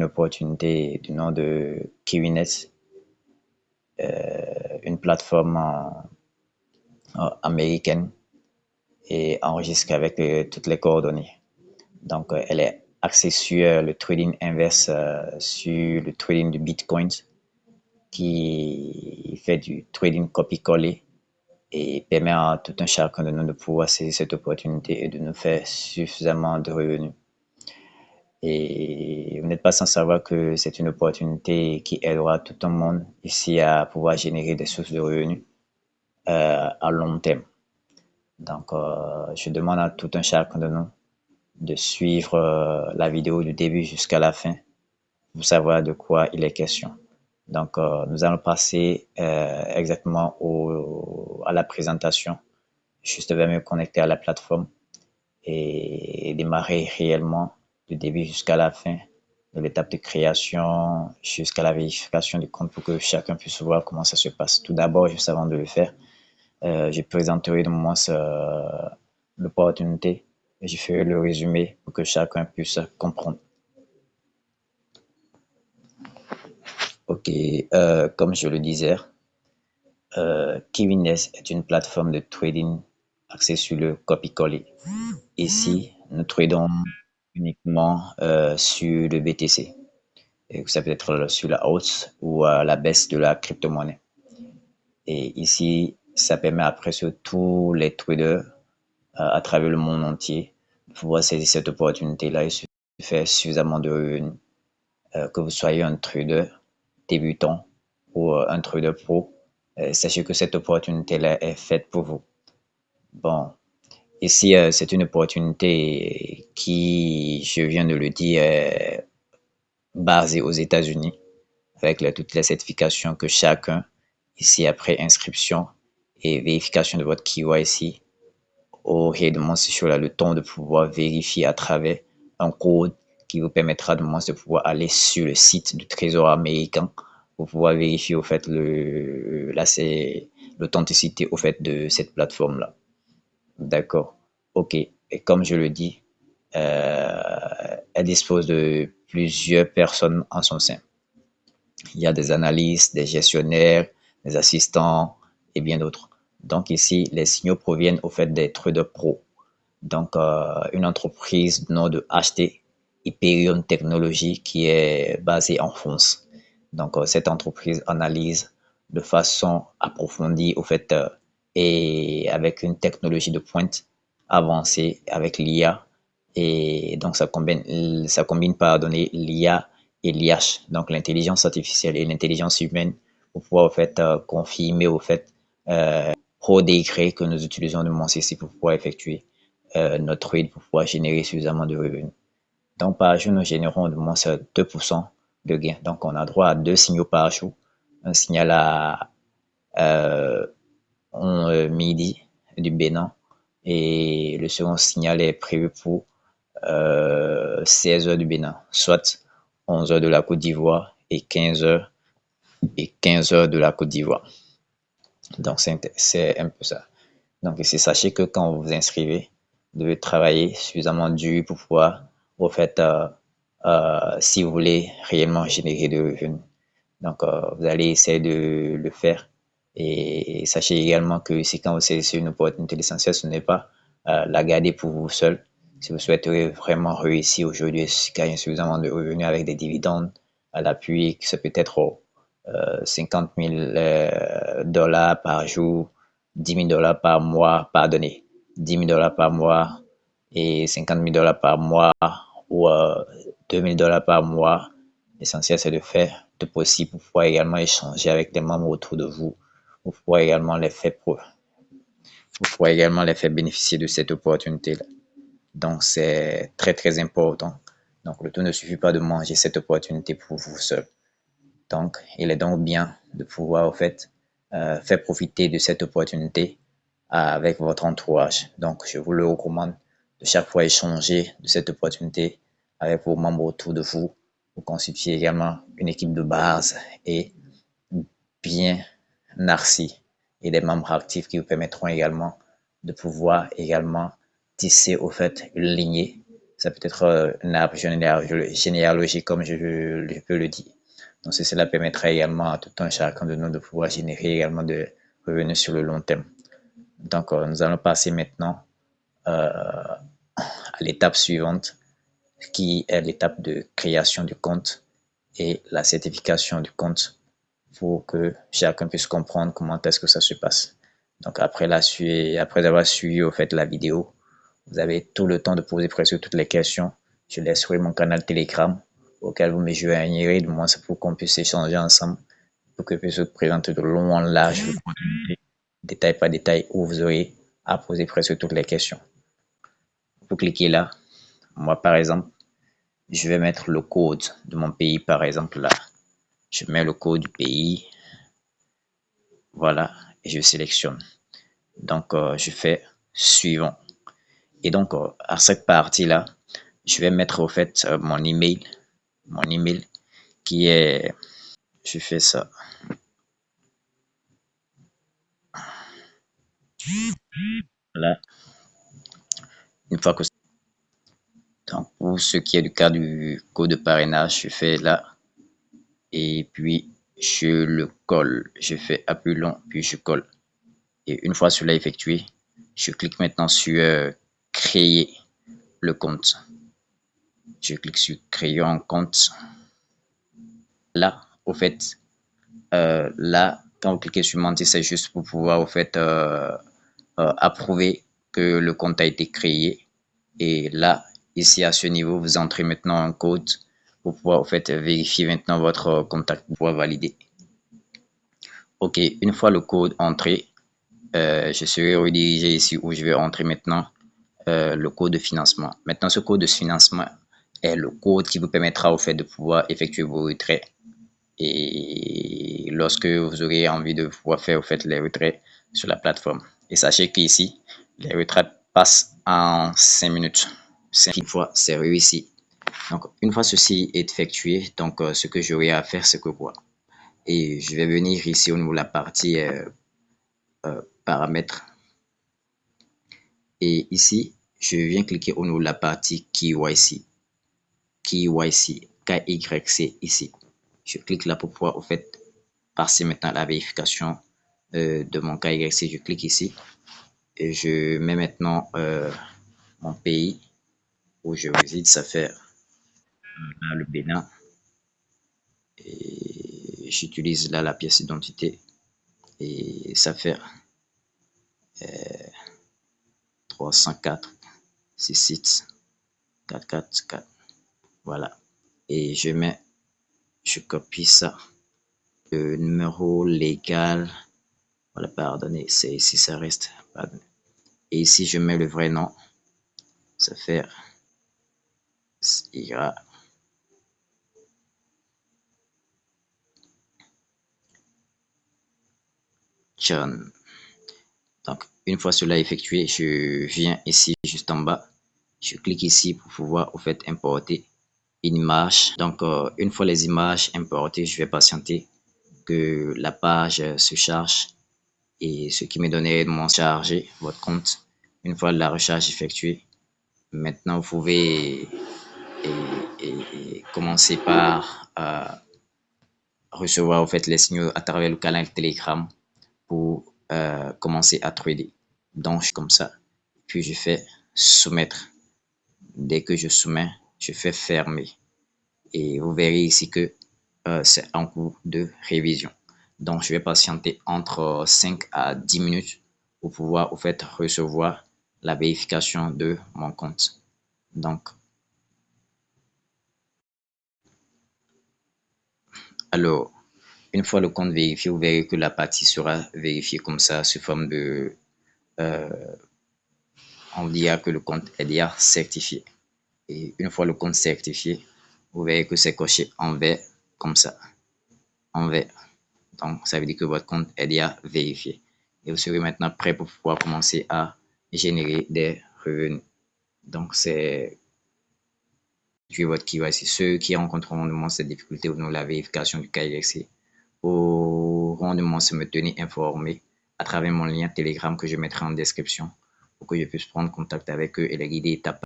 une opportunité du nom de KiwiNet, une plateforme américaine et enregistre avec toutes les coordonnées. Donc, elle est axée sur le trading inverse, sur le trading du Bitcoin, qui fait du trading copy-coller et permet à tout un chacun de nous de pouvoir saisir cette opportunité et de nous faire suffisamment de revenus. Et vous n'êtes pas sans savoir que c'est une opportunité qui aidera tout le monde ici à pouvoir générer des sources de revenus à long terme. Donc, je demande à tout un chacun de nous de suivre la vidéo du début jusqu'à la fin pour savoir de quoi il est question. Donc, nous allons passer exactement à la présentation. Je vais me connecter à la plateforme et démarrer réellement du début jusqu'à la fin, de l'étape de création jusqu'à la vérification du compte pour que chacun puisse voir comment ça se passe. Tout d'abord, juste avant de le faire, je présenterai de moi l'opportunité et je ferai le résumé pour que chacun puisse comprendre. Ok, comme je le disais, KiwiNet est une plateforme de trading axée sur le copy-coller. Ici, nous tradons uniquement sur le BTC. Et ça peut être sur la hausse ou la baisse de la crypto-monnaie. Et ici, ça permet après sur tous les traders à travers le monde entier de pouvoir saisir cette opportunité-là et se faire suffisamment de revenus. Que vous soyez un trader débutant ou un trader pro, sachez que cette opportunité-là est faite pour vous. Bon, ici, c'est une opportunité qui, je viens de le dire, est basée aux États-Unis avec toutes les certifications que chacun, ici après inscription et vérification de votre KYC, aurait demandé sur le temps de pouvoir vérifier à travers un code qui vous permettra de pouvoir aller sur le site du Trésor américain pour pouvoir vérifier au fait l'authenticité au fait de cette plateforme là. D'accord. Ok. Et comme je le dis, elle dispose de plusieurs personnes en son sein. Il y a des analystes, des gestionnaires, des assistants et bien d'autres. Donc ici, les signaux proviennent au fait des traders pro. Donc, une entreprise du nom de HT Hyperion Technologies qui est basée en France. Donc, cette entreprise analyse de façon approfondie au fait et avec une technologie de pointe avancée avec l'IA. Et donc, ça combine pardonnez, l'IA et l'IH, donc l'intelligence artificielle et l'intelligence humaine pour pouvoir au fait confirmer au fait pro degré que nous utilisons de mon CC pour pouvoir effectuer notre trade pour pouvoir générer suffisamment de revenus. Donc, par jour, nous générons de moins 2% de gains. Donc, on a droit à 2 signaux par jour. Un signal à 11 midi du Bénin et le second signal est prévu pour 16 heures du Bénin, soit 11 heures de la Côte d'Ivoire et 15 heures de la Côte d'Ivoire. Donc, c'est un peu ça. Donc, sachez que quand vous vous inscrivez, vous devez travailler suffisamment dur pour pouvoir, au fait, si vous voulez réellement générer de revenus. Donc, vous allez essayer de le faire. Et sachez également que si quand vous saisissez une opportunité, l'essentiel, ce n'est pas la garder pour vous seul. Si vous souhaiterez vraiment réussir aujourd'hui, gagner suffisamment de revenus avec des dividendes à l'appui, ça peut être 50 000 dollars par jour, 10 000 dollars par mois, pardonnez, 10 000 dollars par mois et 50 000 dollars par mois ou 2 000 dollars par mois. L'essentiel, c'est de faire tout possible pour pouvoir également échanger avec les membres autour de vous, pour pouvoir également les faire bénéficier de cette opportunité-là. Donc, c'est très, très important. Donc, le tout ne suffit pas de manger cette opportunité pour vous seul. Donc, il est donc bien de pouvoir, au fait, faire profiter de cette opportunité avec votre entourage. Donc, je vous le recommande de chaque fois échanger de cette opportunité avec vos membres autour de vous. Vous constituez également une équipe de base et bien narcie et des membres actifs qui vous permettront également de pouvoir également tisser, au fait, une lignée Ça peut être un arbre généalogique, comme je peux le dire. Donc, cela permettra également à tout un chacun de nous de pouvoir générer également de revenus sur le long terme. Donc, nous allons passer maintenant à l'étape suivante, qui est l'étape de création du compte et la certification du compte pour que chacun puisse comprendre comment est-ce que ça se passe. Donc, après avoir suivi au fait la vidéo, vous avez tout le temps de poser presque toutes les questions. Je laisserai mon canal Telegram auquel vous me joignirez, de moins pour qu'on puisse échanger ensemble, pour que je puisse vous présenter de long en large, détail par détail, où vous aurez à poser presque toutes les questions. Vous cliquez là. Moi, par exemple, je vais mettre le code de mon pays, par exemple, là. Je mets le code du pays. Voilà. Et je sélectionne. Donc, je fais suivant. Et donc, à cette partie-là, je vais mettre au fait mon email qui est, je fais ça. Là, une fois que donc, pour ce qui est du cas du code de parrainage, je fais là et puis je le colle. Je fais appui long, puis je colle. Et une fois cela effectué, je clique maintenant sur créer le compte. Je clique sur créer un compte. Là, au fait, là, quand vous cliquez sur mentir, c'est juste pour pouvoir au fait approuver que le compte a été créé. Et là, ici à ce niveau, vous entrez maintenant un code pour pouvoir au fait vérifier maintenant votre contact pour pouvoir valider. Ok, une fois le code entré, je serai redirigé ici où je vais entrer maintenant le code de financement. Maintenant, ce code de financement est le code qui vous permettra au fait de pouvoir effectuer vos retraits. Et lorsque vous aurez envie de pouvoir faire au fait les retraits sur la plateforme. Et sachez qu'ici, les retraits passent en 5 minutes. 5 fois, c'est réussi. Donc, une fois ceci est effectué, donc ce que j'aurai à faire, c'est que quoi? Et je vais venir ici au niveau de la partie paramètres. Et ici, je viens cliquer au niveau de la partie KYC. KYC, KYC ici. Je clique là pour pouvoir au fait passer maintenant la vérification de mon KYC. Je clique ici et je mets maintenant mon pays où je réside, ça fait là, le Bénin. Et j'utilise là la pièce d'identité et ça fait 304 66 444. Voilà. Et je copie ça. Le numéro légal. Voilà, pardonnez, c'est ici, ça reste. Pardonnez. Et ici, je mets le vrai nom. Ça fait ira. John. Donc, une fois cela effectué, je viens ici juste en bas. Je clique ici pour pouvoir au fait importer une image. Donc, une fois les images importées, je vais patienter que la page se charge et ce qui me donnerait de mon charger votre compte. Une fois la recharge effectuée, maintenant vous pouvez commencer par recevoir au fait les signaux à travers le canal Telegram pour commencer à trader. Donc, comme ça, puis je fais soumettre. Dès que je soumets, je fais fermer. Et vous verrez ici que c'est en cours de révision. Donc, je vais patienter entre 5 à 10 minutes pour pouvoir au fait recevoir la vérification de mon compte. Donc, alors, une fois le compte vérifié, vous verrez que la partie sera vérifiée comme ça, sous forme de... on dira que le compte est déjà certifié. Et une fois le compte certifié, vous verrez que c'est coché en vert comme ça. En vert. Donc, ça veut dire que votre compte est déjà vérifié. Et vous serez maintenant prêt pour pouvoir commencer à générer des revenus. Donc, c'est votre KYC. Ceux qui rencontreront de moi cette difficulté ou la vérification du KYC auront de moi se me tenir informé à travers mon lien Telegram que je mettrai en description pour que je puisse prendre contact avec eux et les guider étape